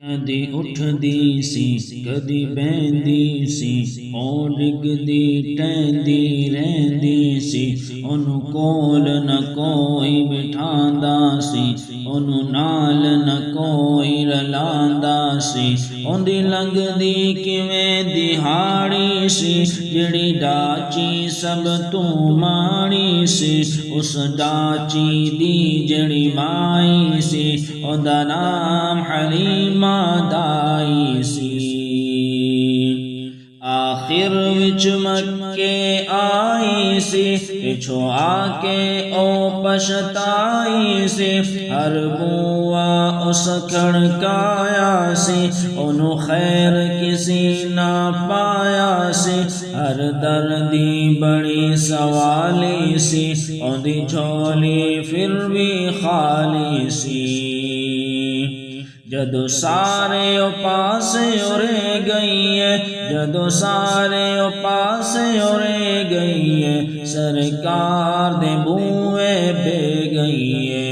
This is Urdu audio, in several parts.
کدی اٹھدی سی کدی بہندی سی او ڈگدی ٹہندی رہندی سی اونوں کول نہ کوئی بٹھاندا سی اونوں نال نہ کوئی رلاندا سی اوندی لنگدی کیویں دہاڑی سی جڑی ڈاچی سب تو ماڑی سی اس ڈاچی دی جڑی مائی سی اوندا نام حلیمہ دائی سی آخر وچ مکے آئی سی پچھو آ کے او پشتائی سی ہر بوا اس کھڑکایا سی انہوں خیر کسی نہ پایا سی ہر دردی بڑی سوالی سی اوندی جھولی پھر بھی خالی سی جدو سارے او پاسے اڑے گئی ہے جدو سارے او پاسے اڑے گئی ہے سرکار دے بوئے بے گئی ہے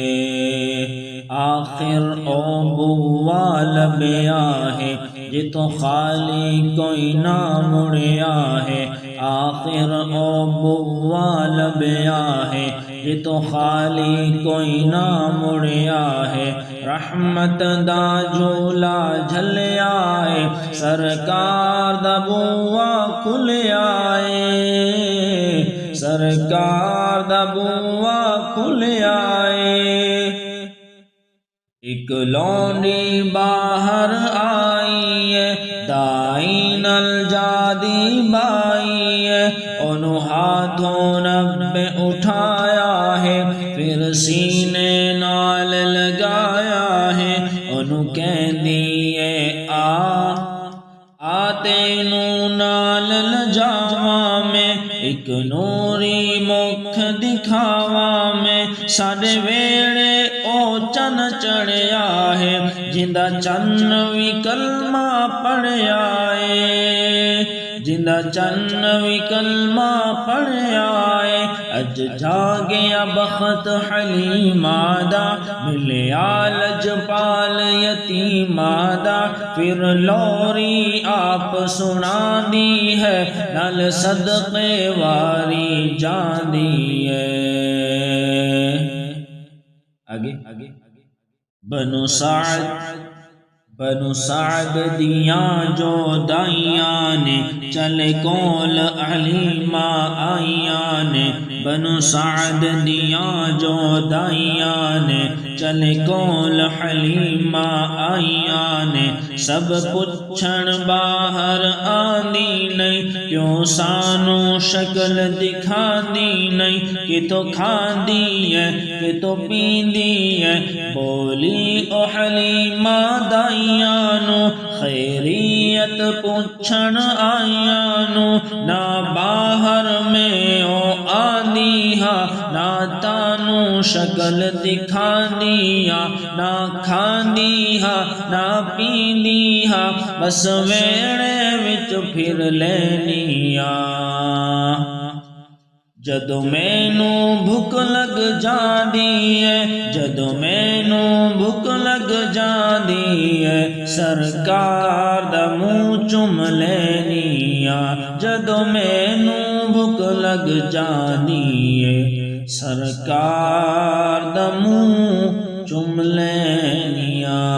آخر او بوا لبیا ہے جتوں خالی کوئی نہ مڑیا ہے آخر او بوا لبیا ہے جتوں خالی کوئی نہ مڑیا ہے رحمت دا جھولا جھلیا ہے سرکار دا بوا کھلیا ہے سرکار دا بوا کھلیا ہے ایک لونڈی باہر آئی ہے دائی نل جادی بائی ہے انہوں ہاتھوں نبے اٹھایا ہے پھر سینے نال لگایا ہے انہوں کہندی ہے تینوں نال لجاواں میں ایک نوری مکھ دکھاواں میں ساڈے ویڑے او چن چڑھیا ہے جندا چن وی کلمہ پڑھیا ہے جندا چن وی کلمہ پڑھیا ہے اج جاگیا بخت حلیمہ دا ملیا لجپال یتیمہ دا پھر لوری آپ سنا دی ہے نال صدقے واری جاندی ہے آگے بنو سعد دیاں جو دائیاں نے چلے کول حلیمہ آئیاں نے بنو سعد دیاں جو دائیاں نے چلے کول حلیمہ آئیاں نے سب پچھن باہر آندی نہیں کیوں سانو شکل دکھاندی نہیں کہ تو کھاندی ہے کہ تو پیندی ہے بولی او حلیمہ دائیانو خیریت پوچھن آئیانو نہ باہر میں او آندی ہاں نہ تانو شکل دکھاندی ہاں نہ کھاندی ہاں نہ پیندی ہاں بس ویڑے وچ پھر لینی ہاں جدو مینو بھوک لگ جاندی ہے جدو مینو بھوک لگ جاندی ہے سرکار دا منہ چم لینی آ جدو مینو بھوک لگ جاندی ہے سرکار دا منہ چم لینی آ